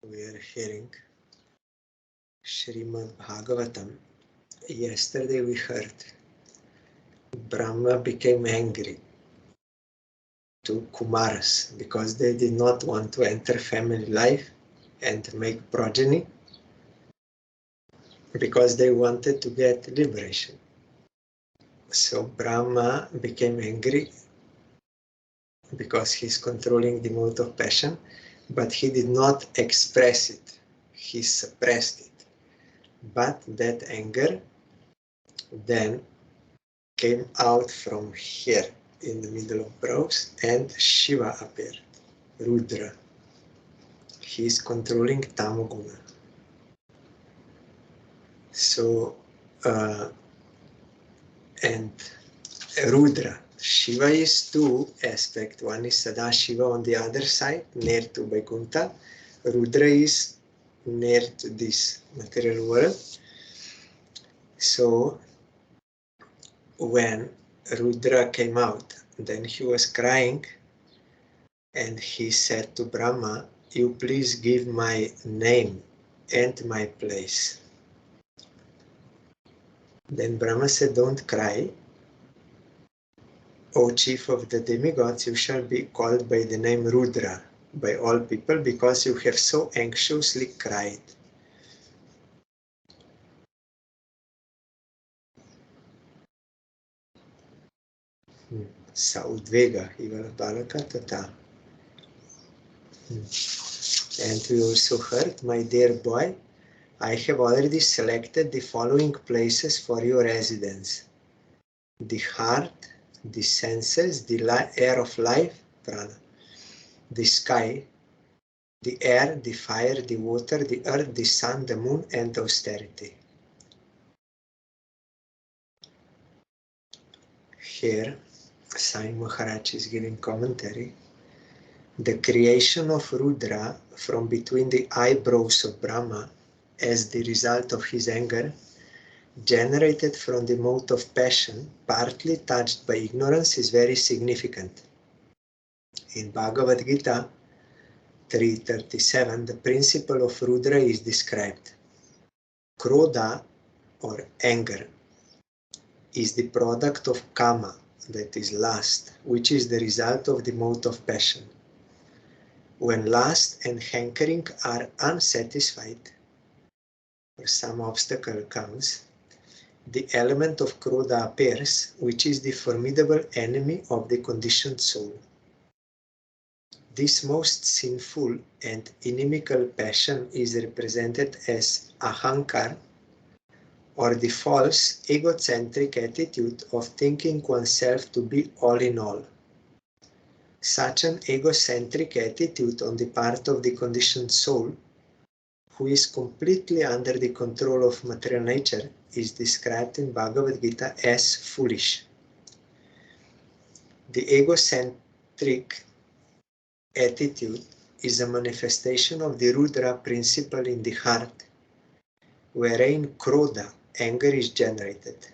we are hearing SRIMAD BHAGAVATAM. Yesterday we heard Brahma became angry to Kumaras because they did not want to enter family life and make progeny, because they wanted to get liberation. So Brahma became angry because he's controlling the mode of passion, but he did not express it. He suppressed it. But that anger then came out from here in the middle of brows, and Shiva appeared, Rudra. He is controlling Tamoguna. So, and Rudra, Shiva is two aspects. One is Sadashiva on the other side, near to Vaikuntha. Rudra is near to this material world. So, when Rudra came out, then he was crying, and he said to Brahma, "You please give my name and my place." Then Brahma said, "Don't cry. O chief of the demigods, you shall be called by the name Rudra by all people, because you have so anxiously cried." Saudvega, Ivala Balaka Tata. And we also heard, "My dear boy, I have already selected the following places for your residence: the heart, the senses, the air of life, prana, the sky, the air, the fire, the water, the earth, the sun, the moon, and austerity." Here, Sai Maharaj is giving commentary. The creation of Rudra from between the eyebrows of Brahma as the result of his anger, generated from the mode of passion, partly touched by ignorance, is very significant. In Bhagavad Gita 3.37, the principle of Rudra is described. Krodha, or anger, is the product of kama, that is lust, which is the result of the mode of passion. When lust and hankering are unsatisfied, or some obstacle comes, the element of Krodha appears, which is the formidable enemy of the conditioned soul. This most sinful and inimical passion is represented as ahankar, or the false, egocentric attitude of thinking oneself to be all in all. Such an egocentric attitude on the part of the conditioned soul, who is completely under the control of material nature, is described in Bhagavad Gita as foolish. The egocentric attitude is a manifestation of the Rudra principle in the heart, wherein Krodha, anger, is generated.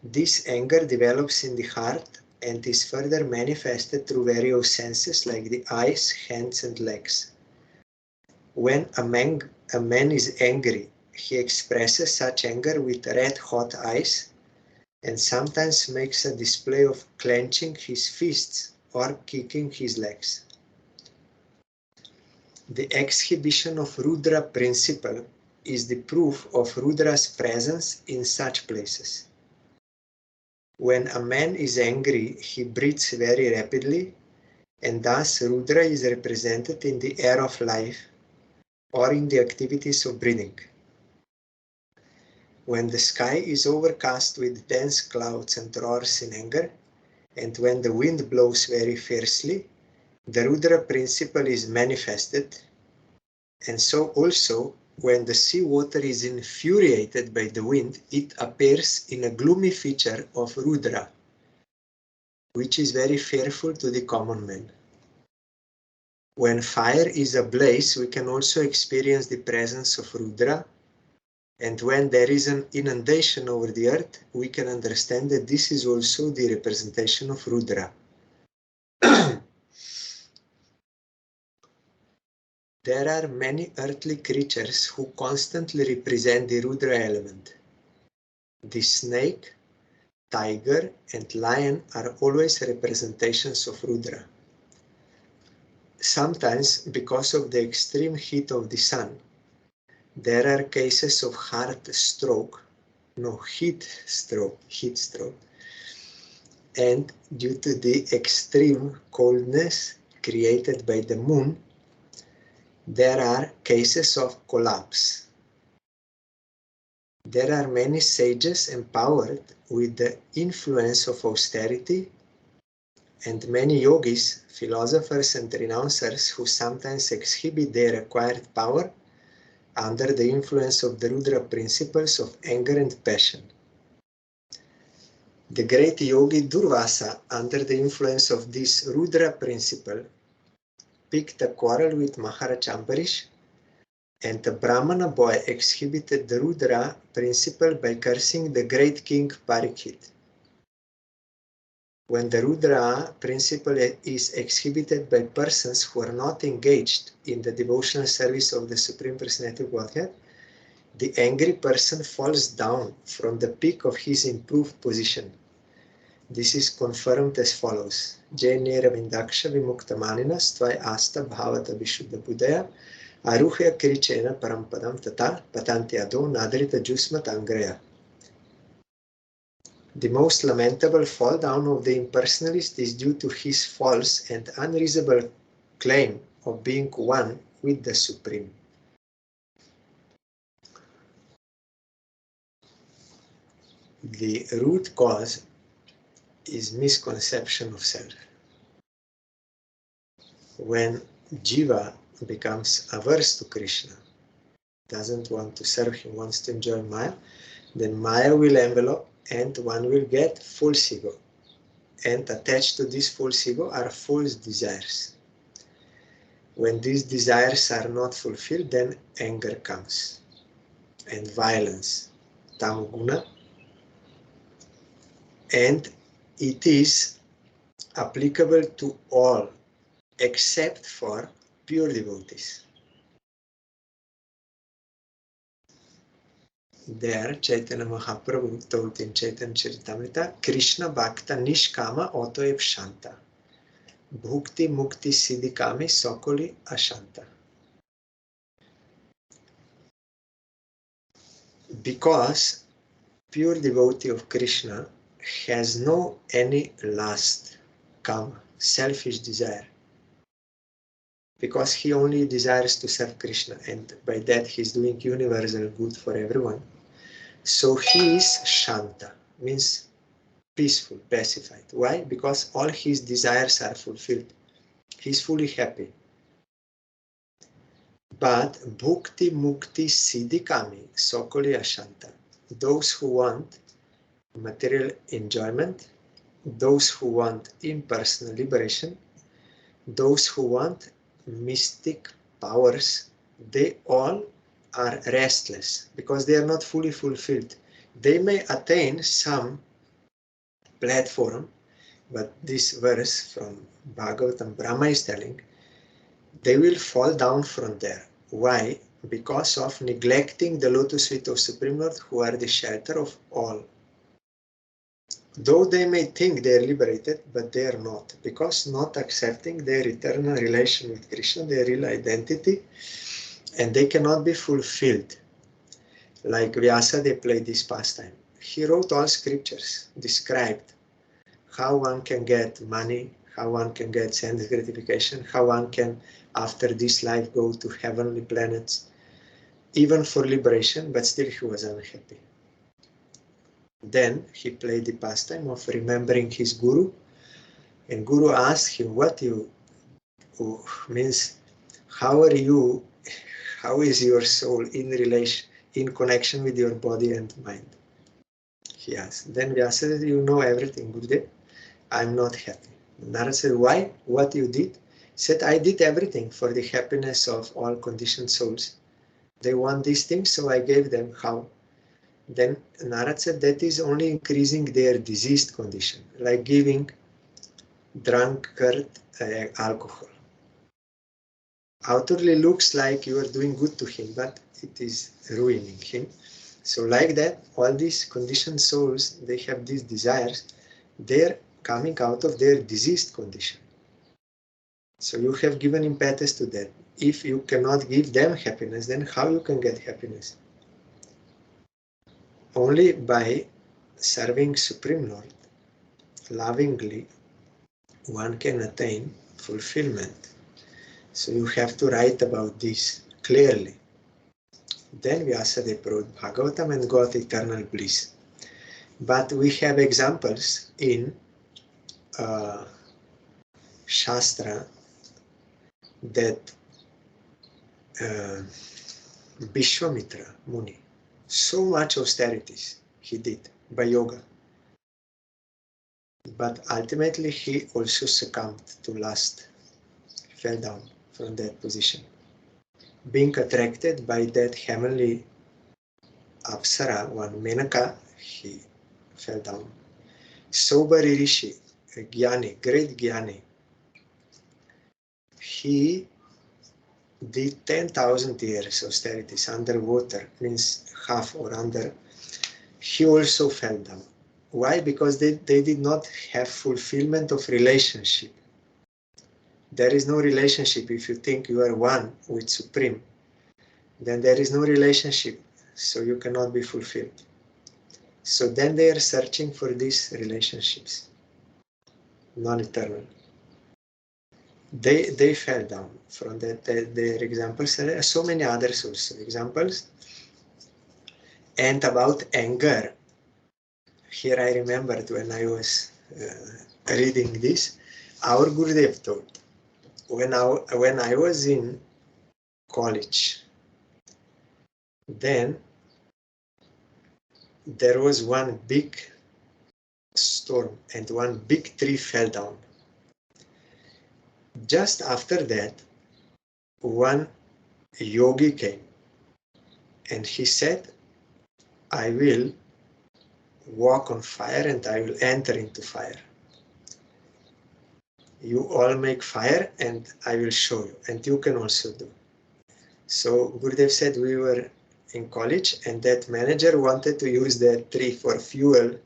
This anger develops in the heart and is further manifested through various senses like the eyes, hands, and legs. When a man is angry, he expresses such anger with red-hot eyes and sometimes makes a display of clenching his fists or kicking his legs. The exhibition of Rudra principle is the proof of Rudra's presence in such places. When a man is angry, he breathes very rapidly, and thus Rudra is represented in the air of life or in the activities of breathing. When the sky is overcast with dense clouds and roars in anger, and when the wind blows very fiercely, the Rudra principle is manifested, and so also when the sea water is infuriated by the wind, it appears in a gloomy feature of Rudra, which is very fearful to the common man. When fire is ablaze, we can also experience the presence of Rudra, and when there is an inundation over the earth, we can understand that this is also the representation of Rudra. There are many earthly creatures who constantly represent the Rudra element. The snake, tiger, and lion are always representations of Rudra. Sometimes, because of the extreme heat of the sun, there are cases of heat stroke, and due to the extreme coldness created by the moon, there are cases of collapse. There are many sages empowered with the influence of austerity, and many yogis, philosophers, and renouncers who sometimes exhibit their acquired power under the influence of the Rudra principles of anger and passion. The great yogi Durvasa, under the influence of this Rudra principle, picked a quarrel with Maharaj Ambarish, and the Brahmana boy exhibited the Rudra principle by cursing the great king Parikshit. When the Rudra principle is exhibited by persons who are not engaged in the devotional service of the Supreme Personality of Godhead, the angry person falls down from the peak of his improved position. This is confirmed as follows. Jainera Vindaksha Vimuktamanina Stvai Asta Bhavata Vishuddha Buddhaya Aruhya Krichena Parampadam Tata Patanti Ado Nadrita Jusmat Angreya. The most lamentable fall down of the impersonalist is due to his false and unreasonable claim of being one with the Supreme. The root cause is misconception of self. When Jiva becomes averse to Krishna, doesn't want to serve him, wants to enjoy Maya, then Maya will envelop and one will get false ego. And attached to this false ego are false desires. When these desires are not fulfilled, then anger comes and violence, tamoguna, and it is applicable to all except for pure devotees. There, Chaitanya Mahaprabhu told in Chaitanya Charitamrita, Krishna Bhakta Nishkama Otoev Shanta, Bhukti Mukti Siddhikami Sokoli Ashanta. Because pure devotee of Krishna has no any lust, kama, selfish desire. Because he only desires to serve Krishna, and by that he is doing universal good for everyone. So he is Shanta, means peaceful, pacified. Why? Because all his desires are fulfilled. He is fully happy. But Bhukti Mukti Siddhikami Sokoli Ashanta. Those who want material enjoyment, those who want impersonal liberation, those who want mystic powers, they all are restless because they are not fully fulfilled. They may attain some platform, but this verse from Bhagavatam Brahma is telling, they will fall down from there. Why? Because of neglecting the lotus feet of Supreme Lord, who are the shelter of all. Though they may think they are liberated, but they are not, because not accepting their eternal relation with Krishna, their real identity, and they cannot be fulfilled. Like Vyasa, they played this pastime. He wrote all scriptures, described how one can get money, how one can get sense gratification, how one can, after this life, go to heavenly planets, even for liberation, but still he was unhappy. Then he played the pastime of remembering his guru, and guru asked him, what you means, how is your soul in relation, in connection with your body and mind? He asked. Then Vyasa said, you know everything, Gurudev. I'm not happy. Narad said, why? What you did? He said, I did everything for the happiness of all conditioned souls. They want these things, so I gave them. How? Then Narad said, that is only increasing their diseased condition, like giving drunkard alcohol. outwardly looks like you are doing good to him, but it is ruining him. So like that, all these conditioned souls, they have these desires, they're coming out of their diseased condition. So you have given impetus to that. If you cannot give them happiness, then how you can get happiness? Only by serving Supreme Lord lovingly, one can attain fulfillment. So you have to write about this clearly. Then Vyasadeva wrote Bhagavatam and got eternal bliss. But we have examples in Shastra that Vishwamitra Muni, so much austerities he did by yoga. But ultimately he also succumbed to lust, fell down from that position. Being attracted by that heavenly Apsara, one Menaka, he fell down. Sobari Rishi, a Gyani, great Gyani, he did 10,000 years austerities underwater, means half or under. He also fell down. Why? Because they did not have fulfillment of relationship. There is no relationship. If you think you are one with Supreme, then there is no relationship, so you cannot be fulfilled. So then they are searching for these relationships, non-eternal. They fell down from that. Their examples. There are so many others also examples. And about anger, here I remembered when I was reading this, our Gurudev told, when I was in college, then there was one big storm and one big tree fell down. Just after that, one yogi came and he said, I will walk on fire and I will enter into fire. You all make fire and I will show you, and you can also do. So Gurudev said we were in college and that manager wanted to use that tree for fuel.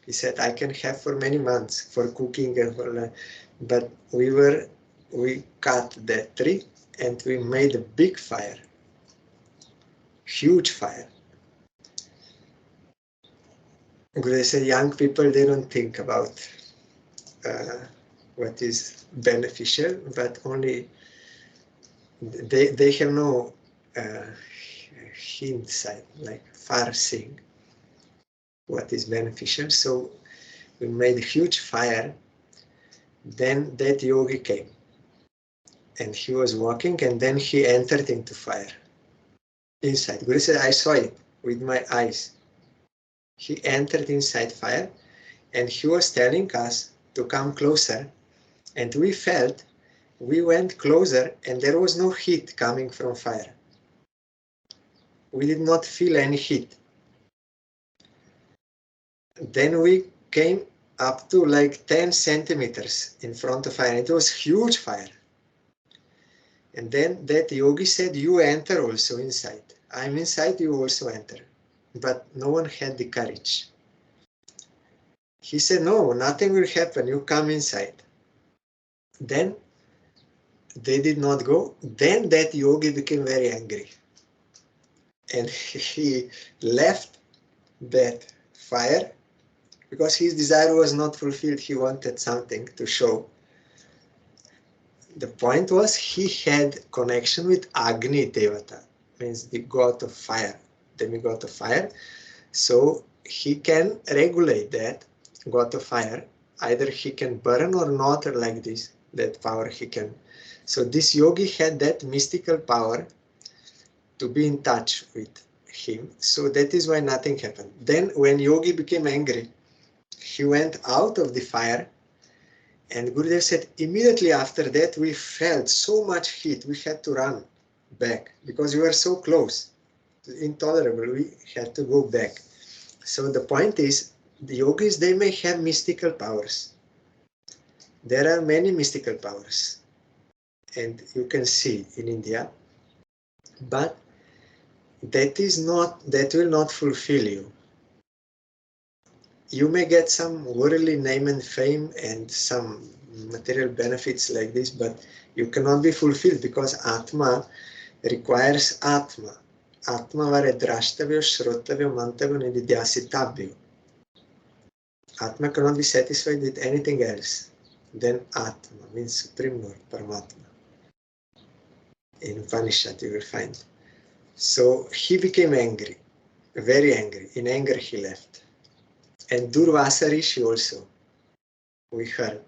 He said, I can have for many months for cooking and for, but we cut that tree and we made a big fire, huge fire. Gurudev said, young people, they don't think about what is beneficial, but only they have no hindsight, like far seeing what is beneficial. So we made a huge fire. Then that yogi came and he was walking and then he entered into fire inside. Guru said, I saw it with my eyes. He entered inside fire and he was telling us to come closer, and we went closer and there was no heat coming from fire. We did not feel any heat. Then we came up to like 10 centimeters in front of fire. It was huge fire. And then that yogi said, you enter also inside. I'm inside, you also enter. But no one had the courage. He said, no, nothing will happen. You come inside. Then they did not go. Then that yogi became very angry. And he left that fire because his desire was not fulfilled. He wanted something to show. The point was he had connection with Agni Devata, means the god of fire, demigod of fire. So he can regulate that god of fire. Either he can burn or not, or like this, that power he can. So this yogi had that mystical power to be in touch with him. So that is why nothing happened. Then when yogi became angry, he went out of the fire. And Gurudev said, immediately after that, we felt so much heat, we had to run back because we were so close, intolerable, we had to go back. So the point is, the yogis, they may have mystical powers. There are many mystical powers. and you can see in India, but that will not fulfill you. You may get some worldly name and fame and some material benefits like this, but you cannot be fulfilled because Atma requires Atma. Atma vare drashtavyo, shrotavyo, mantavyo, nididhyasitavyo. Atma cannot be satisfied with anything else than Atma, means Supreme Lord, Paramatma. In Upanishad you will find. So he became angry, very angry. In anger he left. And Durvasa Rishi also, we heard.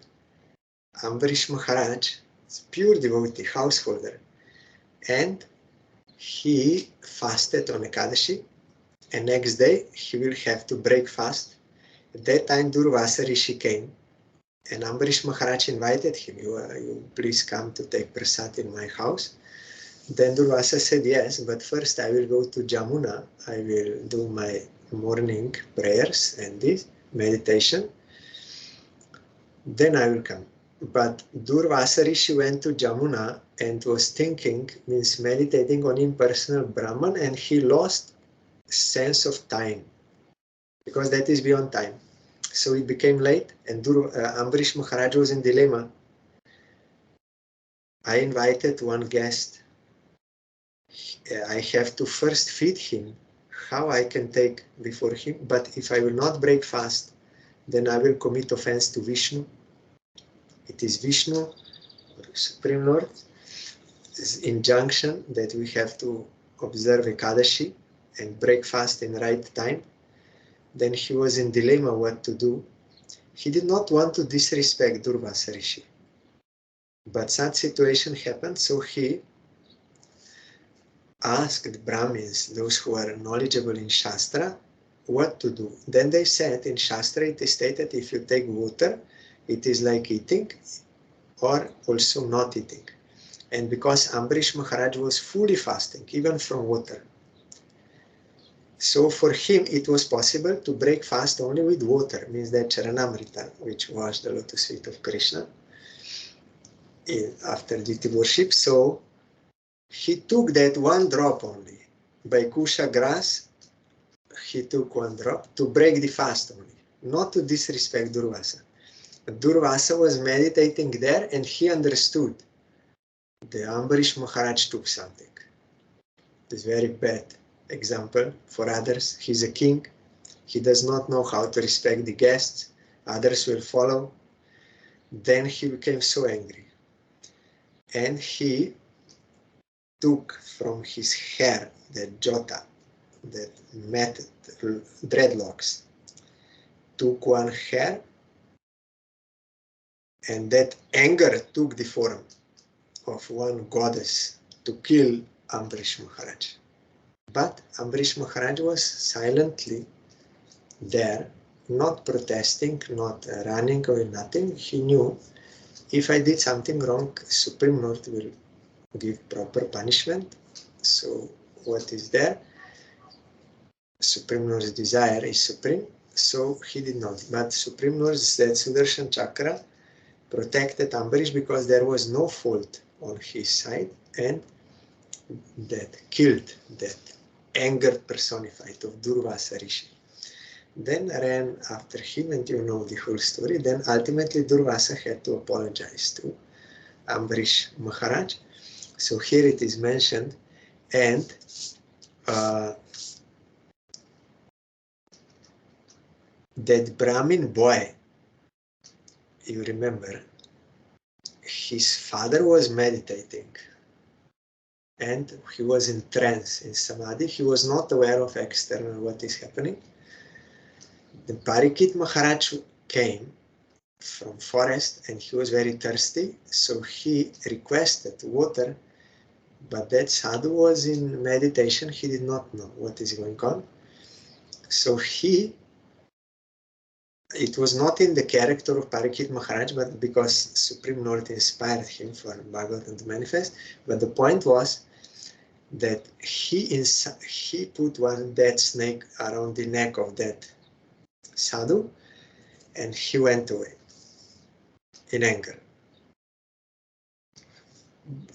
Ambarish Maharaj is pure devotee, householder. And he fasted on Ekadashi, and next day he will have to break fast. At that time Durvasa Rishi came, and Ambarish Maharaj invited him, you please come to take prasad in my house. Then Durvasa said, yes, but first I will go to Jamuna, I will do my morning prayers and this meditation, then I will come. But Durvasa Rishi went to Jamuna and was thinking, means meditating on impersonal Brahman, and he lost sense of time, because that is beyond time. So it became late, and Ambarish Maharaj was in dilemma. I invited one guest. I have to first feed him. How I can take before him? But if I will not break fast, then I will commit offense to Vishnu. It is Vishnu, or Supreme Lord's injunction that we have to observe Ekadashi and break fast in right time. Then he was in dilemma what to do. He did not want to disrespect Durvasa Rishi. But such situation happened, so he asked Brahmins, those who are knowledgeable in Shastra, what to do. Then they said, in Shastra it is stated, if you take water, it is like eating, or also not eating. And because Ambarish Maharaj was fully fasting, even from water, so for him it was possible to break fast only with water, means that Charanamrita, which was the lotus feet of Krishna, after deity worship. So he took that one drop only. By kusha grass, he took one drop to break the fast only, not to disrespect Durvasa. Durvasa was meditating there and he understood the Ambarish Maharaj took something. It's very bad example for others. He's a king. He does not know how to respect the guests. Others will follow. Then he became so angry. And he took from his hair the jota, that matted dreadlocks, took one hair, and that anger took the form of one goddess to kill Ambarish Maharaj. But Ambarish Maharaj was silently there, not protesting, not running or nothing. He knew, if I did something wrong, Supreme Lord will give proper punishment. So what is there? Supreme Lord's desire is supreme, so he did not. But Supreme Lord's that Sudarshan Chakra protected Ambarish because there was no fault on his side, and that killed that anger personified of Durvasa Rishi. Then ran after him, and you know the whole story. Then ultimately Durvasa had to apologize to Ambarish Maharaj. So here it is mentioned, and that Brahmin boy, you remember, his father was meditating and he was in trance, in samadhi. He was not aware of external what is happening. The Parikshit Maharaj came from forest and he was very thirsty, so he requested water, but that sadhu was in meditation. He did not know what is going on. So it was not in the character of Parikshit Maharaj, but because Supreme Lord inspired him for Bhagavatam to manifest. But the point was that he put one dead snake around the neck of that sadhu, and he went away in anger.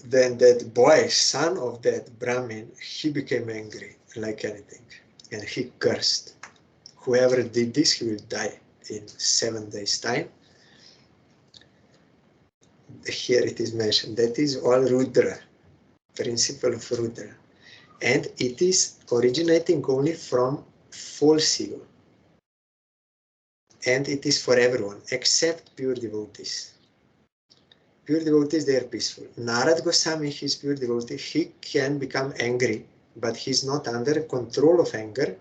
then that boy, son of that Brahmin, he became angry like anything, and he cursed. Whoever did this, he will die in 7 days' time. Here it is mentioned. That is all Rudra, principle of Rudra. And it is originating only from false ego. And it is for everyone, except pure devotees. Pure devotees, they are peaceful. Narad Goswami, he is pure devotee. He can become angry, but he is not under control of anger.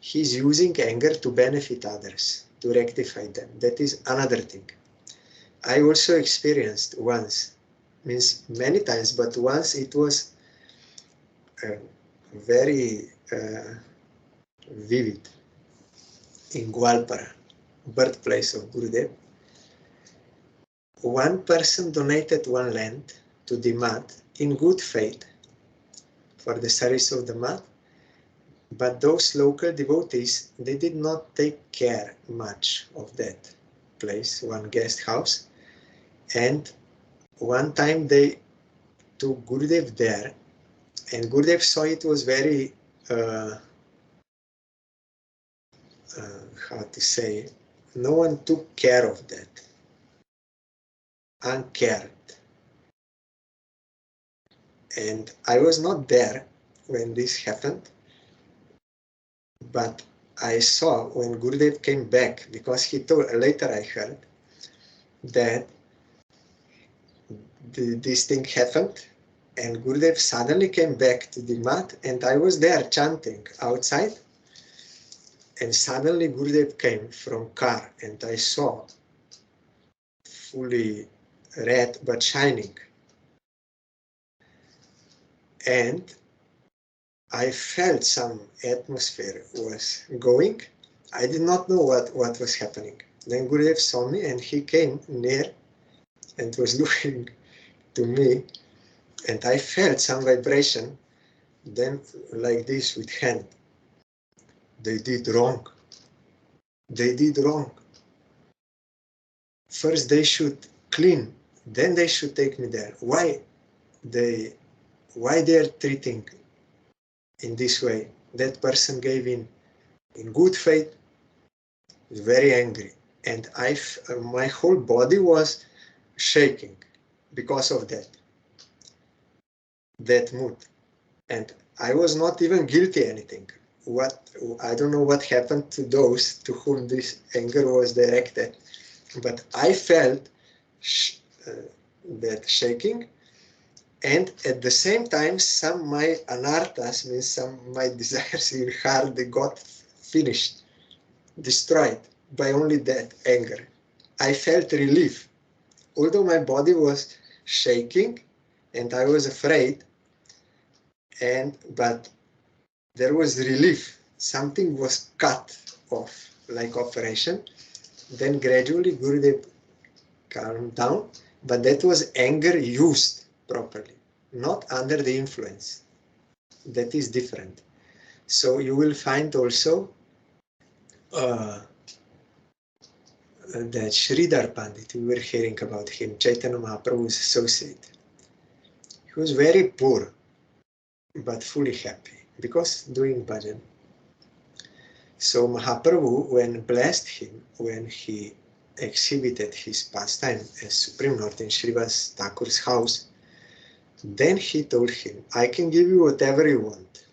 He is using anger to benefit others, to rectify them. That is another thing. I also experienced once, means many times, but once it was very vivid in Gwalpara, birthplace of Gurudev. One person donated one land to the Mad in good faith for the service of the Mad, but those local devotees, they did not take care much of that place, one guest house, and one time they took Gurudev there, and Gurudev saw it was very, how to say, no one took care of that, uncared. And I was not there when this happened, but I saw when Gurudev came back, because he told, later I heard that this thing happened, and Gurudev suddenly came back to the mat, and I was there chanting outside, and suddenly Gurudev came from car, and I saw fully red but shining, and I felt some atmosphere was going. I did not know what was happening. Then Gurudev saw me, and he came near and was looking to me, and I felt some vibration, then like this with hand. They did wrong. They did wrong. First they should clean, then they should take me there. Why they are treating in this way? That person gave in good faith, very angry, and my whole body was shaking because of that mood. And I was not even guilty anything. I don't know what happened to those to whom this anger was directed, but I felt that shaking, and at the same time, some my anarthas, means some my desires in heart, they got finished, destroyed by only that anger. I felt relief, although my body was shaking, and I was afraid, but there was relief. Something was cut off, like operation. Then gradually Gurudev calmed down, but that was anger used properly, not under the influence. That is different. So you will find also that Sridhar Pandit, we were hearing about him, Chaitanya Mahaprabhu's associate. He was very poor, but fully happy, because doing bhajan. So Mahaprabhu, when blessed him, when he exhibited his pastime as Supreme Lord in Srivas Thakur's house, then he told him, I can give you whatever you want.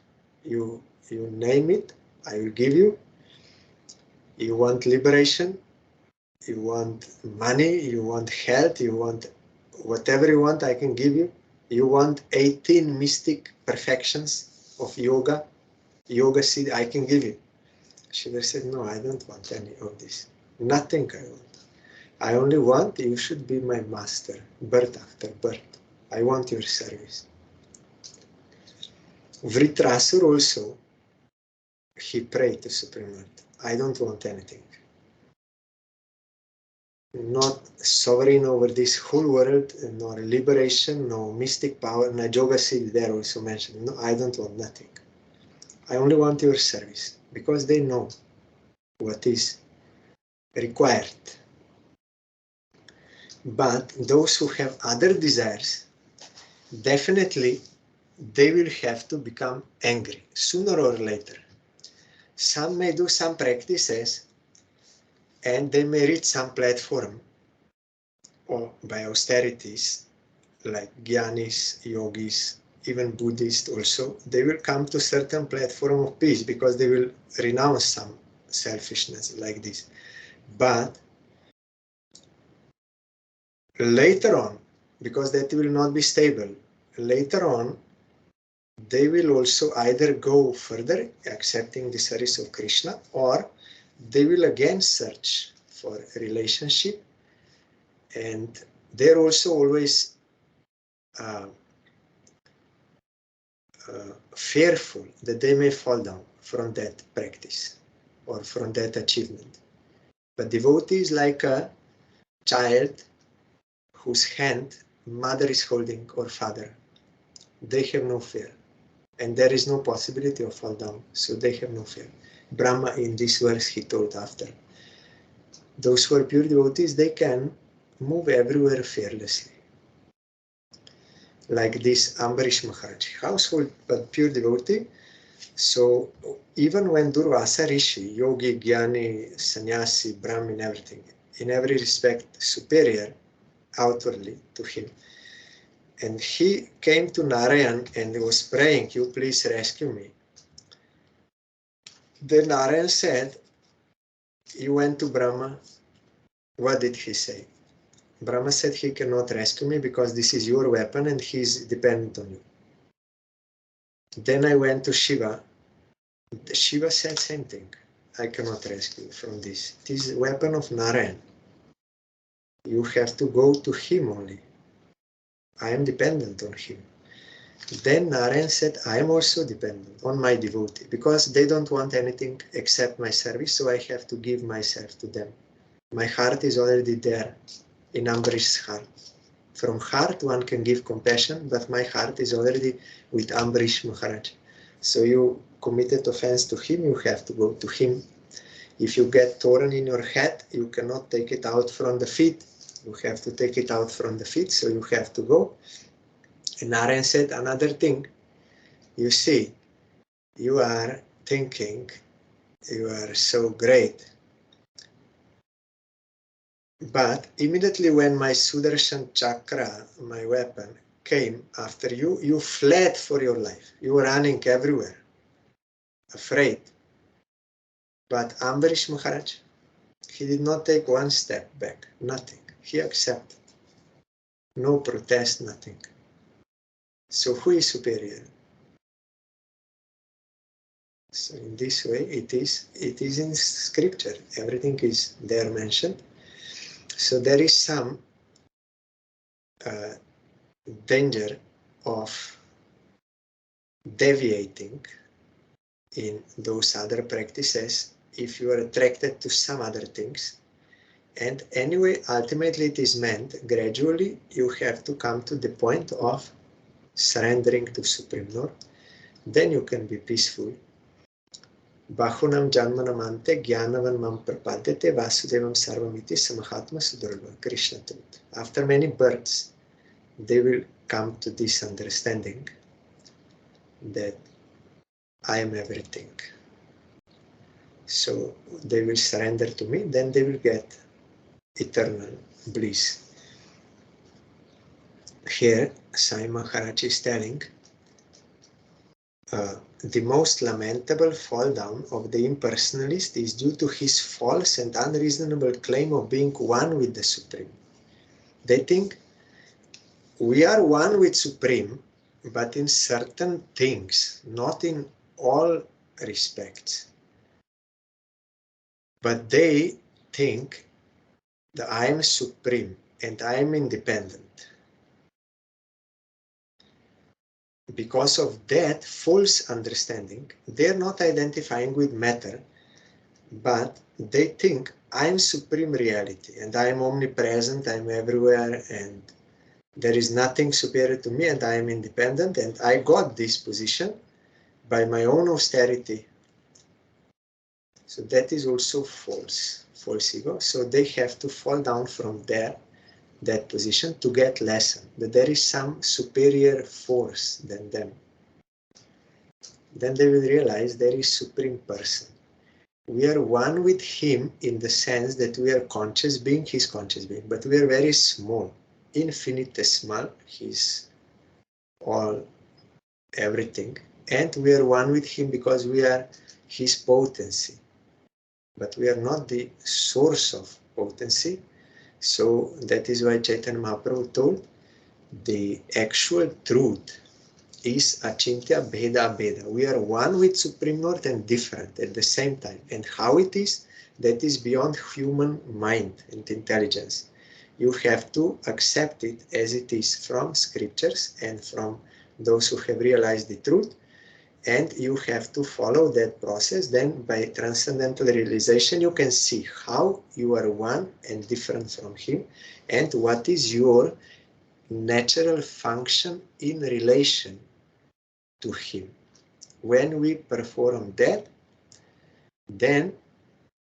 You name it, I will give you. You want liberation, you want money, you want health, you want whatever you want, I can give you. You want 18 mystic perfections of yoga seed, I can give you. Sridhar said, no, I don't want any of this. Nothing I want. I only want you should be my master, birth after birth. I want your service. Vritrasur also, he prayed to Supreme Lord, I don't want anything. Not sovereign over this whole world, nor liberation, no mystic power, no yoga seed there also mentioned. No, I don't want nothing. I only want your service, because they know what is required. But those who have other desires, definitely they will have to become angry sooner or later. Some may do some practices and they may reach some platform or by austerities like Gyanis, Yogis, even Buddhists also, they will come to certain platform of peace because they will renounce some selfishness like this. But later on, because that will not be stable, later on, they will also either go further accepting the service of Krishna, or they will again search for a relationship, and they're also always fearful that they may fall down from that practice or from that achievement. But devotee is like a child whose hand mother is holding or father. They have no fear, and there is no possibility of fall down, so they have no fear. Brahma in this verse he told after, those who are pure devotees, they can move everywhere fearlessly. Like this Ambarish Maharaj, household but pure devotee. So even when Durvasa Rishi, yogi, jnani, sannyasi, Brahmin, everything, in every respect superior outwardly to him, and he came to Narayan and was praying, you please rescue me. Then Narayan said, you went to Brahma. What did he say? Brahma said he cannot rescue me because this is your weapon and he is dependent on you. Then I went to Shiva. Shiva said same thing. I cannot rescue you from this. It is a weapon of Narayan. You have to go to him only. I am dependent on him. Then Narayan said, I am also dependent on my devotee because they don't want anything except my service, so I have to give myself to them. My heart is already there in Ambarish's heart. From heart one can give compassion, but my heart is already with Ambarish Maharaj. So you committed offense to him, you have to go to him. If you get thorn in your head, you cannot take it out from the feet. You have to take it out from the feet, so you have to go. And Narayan said another thing. You see, you are thinking you are so great. But immediately when my Sudarshan Chakra, my weapon, came after you, you fled for your life. You were running everywhere, afraid. But Ambarish Maharaj, he did not take one step back, nothing. He accepted. No protest, nothing. So who is superior? So in this way, it is in scripture. Everything is there mentioned. So there is some danger of deviating in those other practices if you are attracted to some other things. And anyway, ultimately it is meant gradually you have to come to the point of surrendering to Supreme Lord. Then you can be peaceful. Bahunam janmanamante jnanavan mam prapadyate vasudevam sarvamiti samahatma sudurva. Krishna told. After many births, they will come to this understanding that I am everything. So they will surrender to me, then they will get eternal bliss. Here, Sai Maharaj is telling the most lamentable fall down of the impersonalist is due to his false and unreasonable claim of being one with the Supreme. They think we are one with Supreme, but in certain things, not in all respects. But they think that I am Supreme and I am independent. Because of that false understanding, they're not identifying with matter, but they think I'm supreme reality and I'm omnipresent, I'm everywhere, and there is nothing superior to me, and I am independent, and I got this position by my own austerity. So that is also false ego. So they have to fall down from there that position to get lesson, that there is some superior force than them. Then they will realize there is Supreme Person. We are one with Him in the sense that we are conscious being, His conscious being, but we are very small, infinitesimal, He's all, everything, and we are one with Him because we are His potency, but we are not the source of potency. So that is why Chaitanya Mahaprabhu told the actual truth is Achintya Bheda Bheda. We are one with Supreme Lord and different at the same time. And how it is, that is beyond human mind and intelligence. You have to accept it as it is from scriptures and from those who have realized the truth. And you have to follow that process. Then by transcendental realization, you can see how you are one and different from Him and what is your natural function in relation to Him. When we perform that, then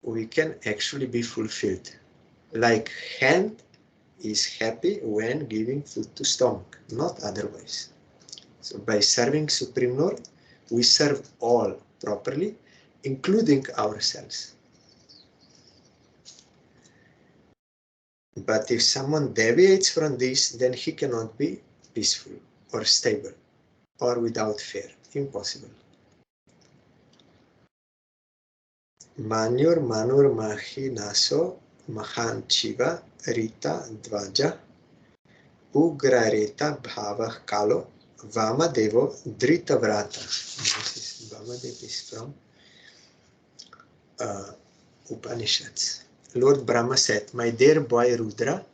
we can actually be fulfilled. Like hand is happy when giving food to stomach, not otherwise. So by serving Supreme Lord, we serve all properly, including ourselves. But if someone deviates from this, then he cannot be peaceful or stable or without fear. Impossible. Manur Manur Mahi Naso Mahan Chiva Rita Dvaja Ugrareta Bhava Kalo Vamadevo Dritavrata. Vamadev is from Upanishads. Lord Brahma said, my dear boy Rudra,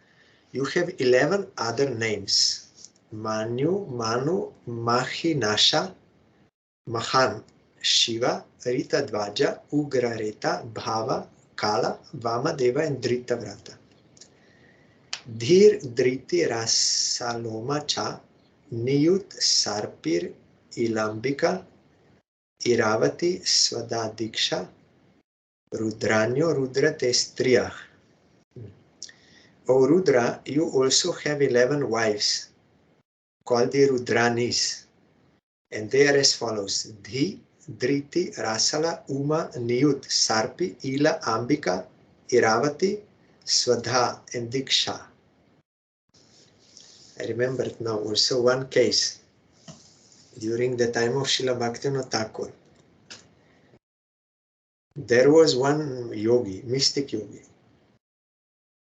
you have 11 other names. Manu, Manu, Mahinasha, Mahan, Shiva, Rita Dvaja, Ugrareta, Bhava, Kala, Vamadeva and Dritavrata. Dhir Driti Rasaloma Cha, Niyut Sarpir Ilambika, Iravati Swadadiksha, Rudranyo Rudra Testriyah. O Rudra, you also have 11 wives, called the Rudranis, and they are as follows: Dhi, Driti, Rasala, Uma, Niyut, Sarpi, Ila, Ambika, Iravati, Swadha, and Diksha. I remembered now also one case during the time of Srila Bhaktivinoda Thakur. There was one yogi, mystic yogi.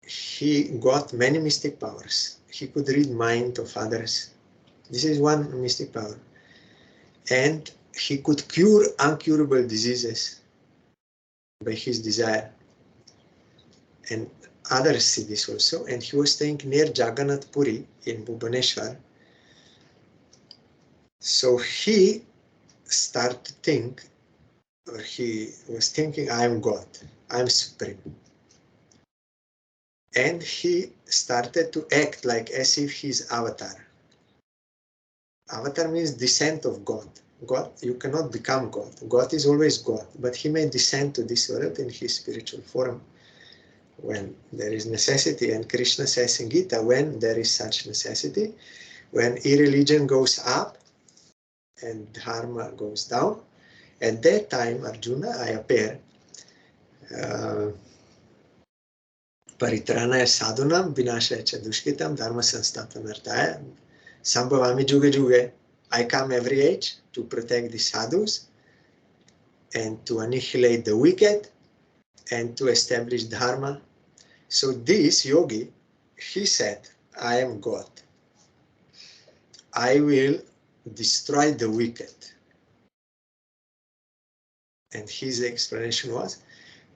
He got many mystic powers. He could read mind of others. This is one mystic power. And he could cure incurable diseases by his desire. And others see this also. And he was staying near Jagannath Puri in Bhubaneswar. So he started to think, or he was thinking, I am God, I am supreme. And he started to act like as if he is avatar. Avatar means descent of God. God, you cannot become God. God is always God, but he may descend to this world in his spiritual form when there is necessity. And Krishna says in Gita, when there is such necessity, when irreligion goes up and dharma goes down, at that time, Arjuna, I appear, Paritranaya sadhunam vinashaya cha dushkitam dharma sanstapanartaya sambhavami juga juga. I come every age to protect the sadhus and to annihilate the wicked and to establish dharma. So this yogi, he said, I am God. I will destroy the wicked. And his explanation was,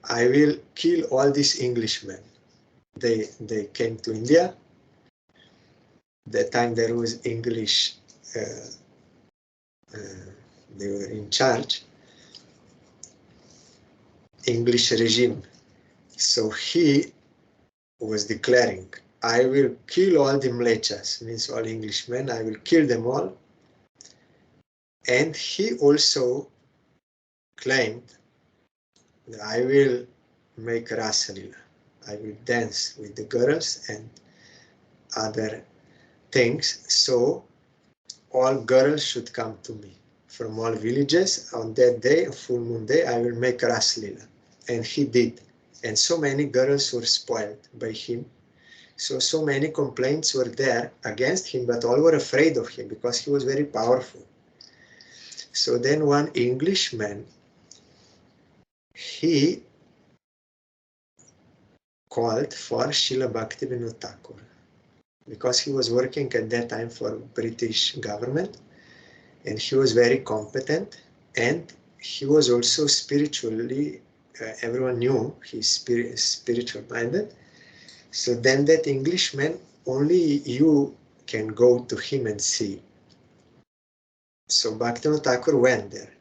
I will kill all these Englishmen. They came to India. That time there was English, they were in charge, English regime. So he was declaring, I will kill all the mlechas, means all Englishmen, I will kill them all. And he also claimed that I will make Rasa Leela. I will dance with the girls and other things. So all girls should come to me from all villages. On that day, full moon day, I will make Ras Leela. And he did. And so many girls were spoiled by him. So many complaints were there against him, but all were afraid of him because he was very powerful. So then one Englishman, he called for Srila Bhaktivinoda Thakur because he was working at that time for British government, and he was very competent, and he was also spiritually, everyone knew he's spiritual minded. So then that Englishman, only you can go to him and see. So Bhaktivinoda Thakur went there.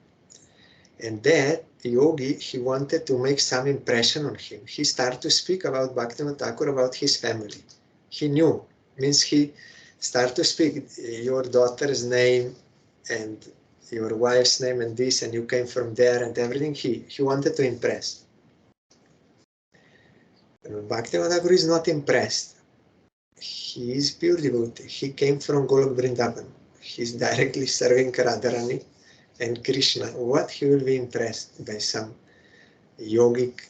And that yogi, he wanted to make some impression on him. He started to speak about Bhaktivinoda Thakur, about his family. He knew, means he started to speak your daughter's name and your wife's name and this, and you came from there and everything. He wanted to impress. Bhaktivinoda Thakur is not impressed. He is pure devotee. He came from Golok Vrindavan. He's directly serving Radharani and Krishna. What he will be impressed by some yogic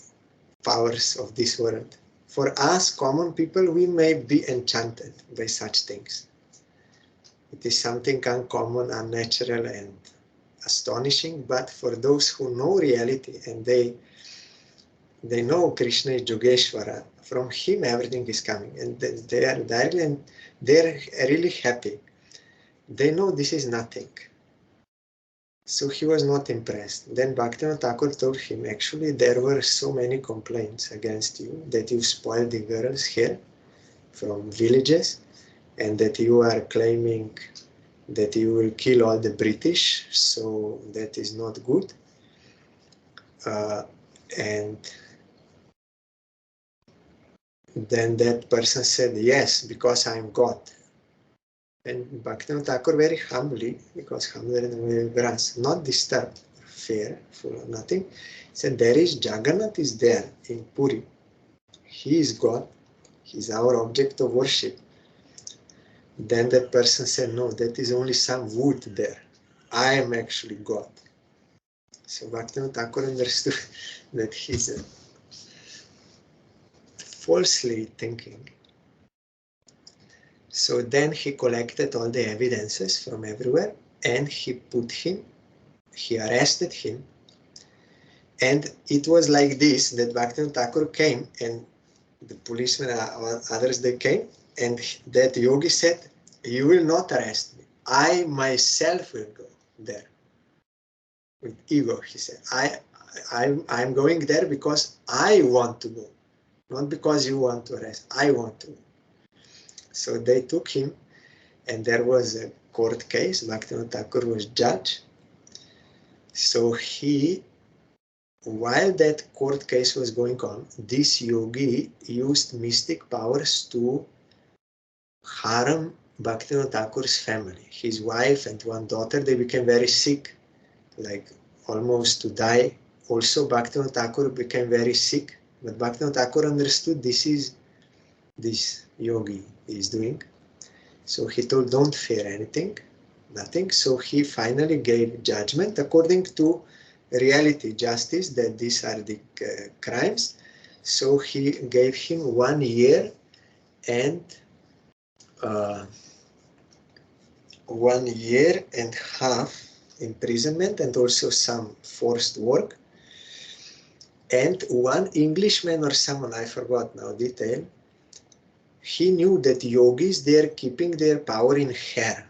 powers of this world? For us common people, we may be enchanted by such things. It is something uncommon, unnatural and astonishing, but for those who know reality and they know Krishna is Yogeshwara, from him everything is coming, and they are directly, and they are really happy. They know this is nothing. So he was not impressed. Then Bhaktivinoda Thakur told him, actually there were so many complaints against you that you spoiled the girls here from villages, and that you are claiming that you will kill all the British, so that is not good. And then that person said, yes, because I am God. And Bhaktivinoda Thakur very humbly, because humbler than grass, not disturbed, fair, full of nothing, said, there is Jagannath is there in Puri. He is God. He is our object of worship. Then that person said, no, that is only some wood there. I am actually God. So Bhaktivinoda Thakur understood that he's falsely thinking. So then he collected all the evidences from everywhere and he arrested him. And it was like this, that Bhaktivinoda Thakur came and the policemen and others, they came, and that yogi said, you will not arrest me. I myself will go there. With ego, he said, I'm going there because I want to go, not because you want to arrest. I want to go. So they took him, and there was a court case. Bhaktivinoda Thakur was judge. So while that court case was going on, this yogi used mystic powers to harm Bhaktivinoda Thakur's family. His wife and one daughter, they became very sick, like almost to die. Also, Bhaktivinoda Thakur became very sick, but Bhaktivinoda Thakur understood this yogi is doing. So he told, don't fear anything, nothing. So he finally gave judgment according to reality, justice, that these are the crimes. So he gave him 1 year and 1.5 years imprisonment, and also some forced work. And one Englishman or someone, I forgot now detail, he knew that yogis, they are keeping their power in hair.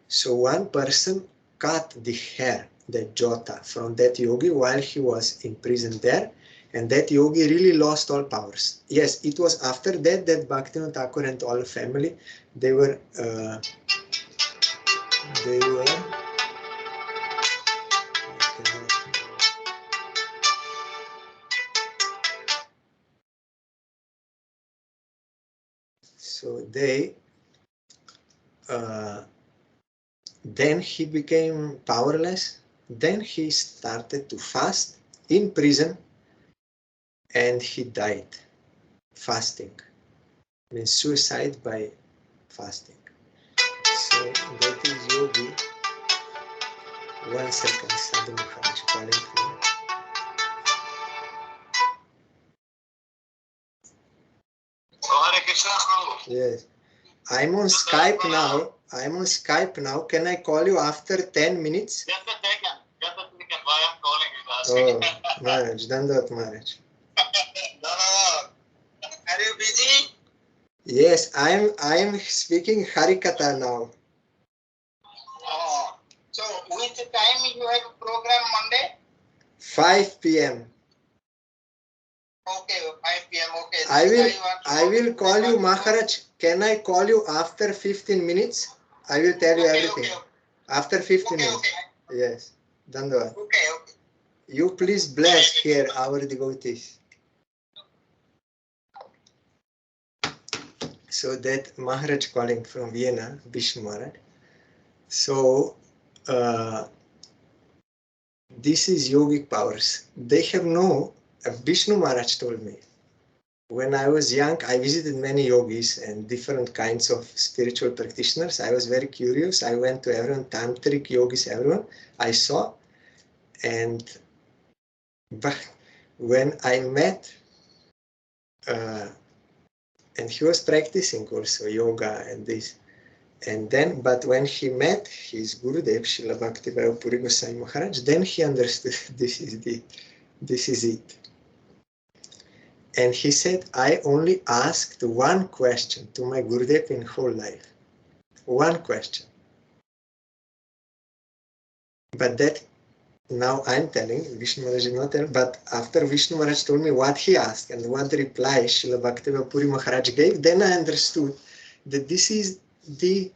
So one person cut the hair, the jota, from that yogi while he was imprisoned there, and that yogi really lost all powers. Yes, it was after that that Bhaktivinoda Thakur and all family, they were so then he became powerless. Then he started to fast in prison, and he died fasting. means suicide by fasting. So that is yogi. 1 second, Sadhu Maharaj calling me. Hare Krishna. Yes. I'm on Skype now. Can I call you after 10 minutes? Yes, sir, they can. Yes, sir, we can. Why I'm calling you? Oh, Maharaj, Dandavat Maharaj. No. Are you busy? Yes, I'm speaking Harikatha now. Oh. So, which time you have a program Monday? 5 p.m. Okay, 5 p.m. Okay. I will call you, Maharaj. Can I call you after 15 minutes? I will tell you everything. Okay. After 15 minutes. Okay. Yes. Dandavat. Okay. You please bless here our devotees. So that Maharaj calling from Vienna, Vishnu Maharaj. So this is yogic powers. They have no, Vishnu Maharaj told me, when I was young, I visited many yogis and different kinds of spiritual practitioners. I was very curious. I went to everyone, tantric yogis, everyone I saw. But when I met, and he was practicing also yoga and this. And then, but when he met his Gurudev, Srila Bhaktivinoda Puri Goswami Maharaj, then he understood this is it. And he said, I only asked one question to my Gurudev in whole life. One question. But that, now I'm telling, Vishnu Maharaj did not tell, but after Vishnu Maharaj told me what he asked and what reply Srila Bhaktivinoda Puri Maharaj gave, then I understood that this is the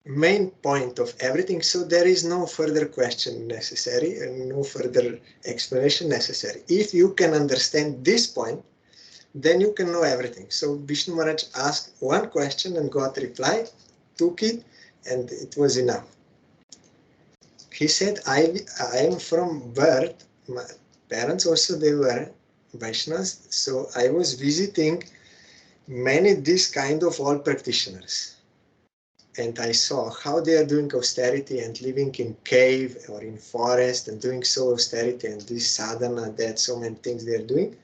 main point of everything. So there is no further question necessary and no further explanation necessary. If you can understand this point, then you can know everything. So Vishnu Maharaj asked one question and got reply, took it, and it was enough. He said, I am from birth, my parents also, they were Vaishnavas, so I was visiting many this kind of old practitioners. And I saw how they are doing austerity and living in cave or in forest and doing so austerity and this sadhana, that so many things they are doing.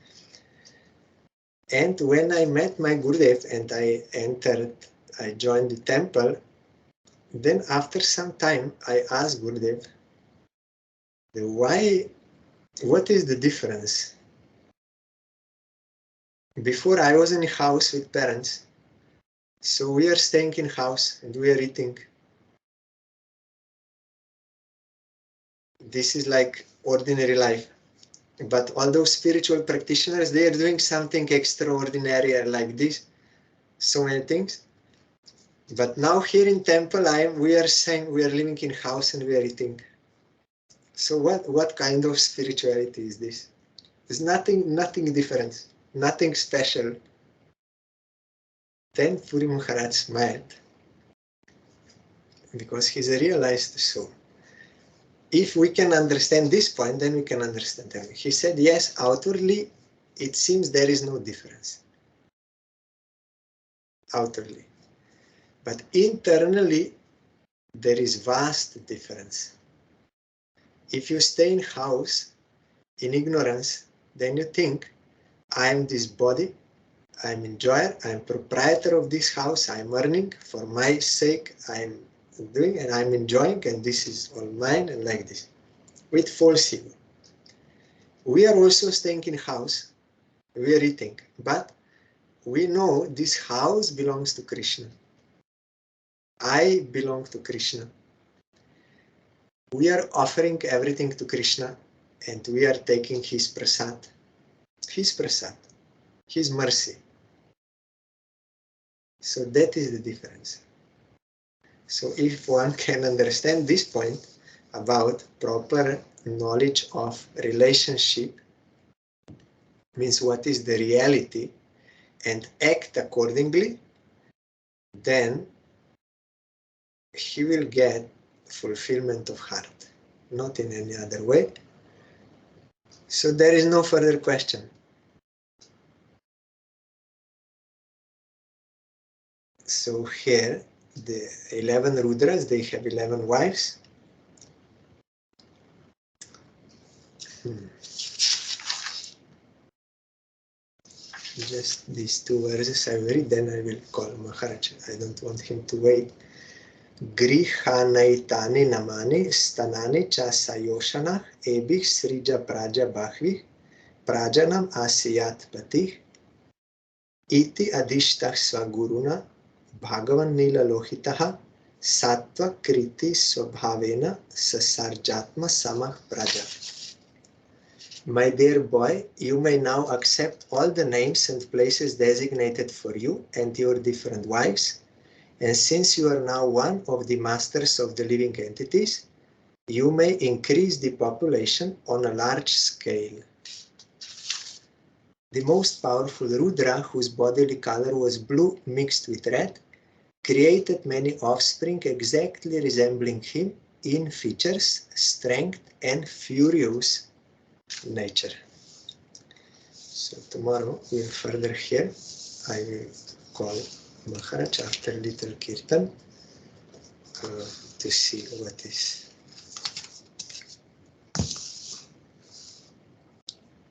And when I met my Gurudev and I joined the temple, then after some time I asked Gurudev, what is the difference? Before I was in a house with parents, so we are staying in house and we are eating. This is like ordinary life. But all those spiritual practitioners, they are doing something extraordinary like this, so many things. But now here in temple, we are saying we are living in house and we are eating. So what kind of spirituality is this? There's nothing different, nothing special. Then Puri Maharaj smiled because he's a realized soul. If we can understand this point, then we can understand everything. He said, yes, outwardly, it seems there is no difference. Outwardly. But internally, there is vast difference. If you stay in house in ignorance, then you think, I am this body, I am enjoyer, I am proprietor of this house, I am earning, for my sake I am doing and I am enjoying, and this is all mine, and like this, with false ego. We are also staying in house, we are eating, but we know this house belongs to Krishna. I belong to Krishna. We are offering everything to Krishna and we are taking his prasad, his mercy. So that is the difference. So if one can understand this point about proper knowledge of relationship, means what is the reality, and act accordingly, then he will get fulfillment of heart, not in any other way. So there is no further question. So here, the 11 Rudras, they have 11 wives. Just these two verses I will read, then I will call Maharaj. I don't want him to wait. Grihanaitani namani stanani cha sayoshana ebih srija praja bahvi prajanam asiyat pati iti adhishtah svaguruna bhagavan nila lohitaha sattva kriti swabhavena sasarjatma samah praja. My dear boy, you may now accept all the names and places designated for you and your different wives. And since you are now one of the masters of the living entities, you may increase the population on a large scale. The most powerful Rudra, whose bodily color was blue mixed with red, created many offspring exactly resembling him in features, strength, and furious nature. So tomorrow we'll further hear. I will call Maharaj after little kirtan to see what is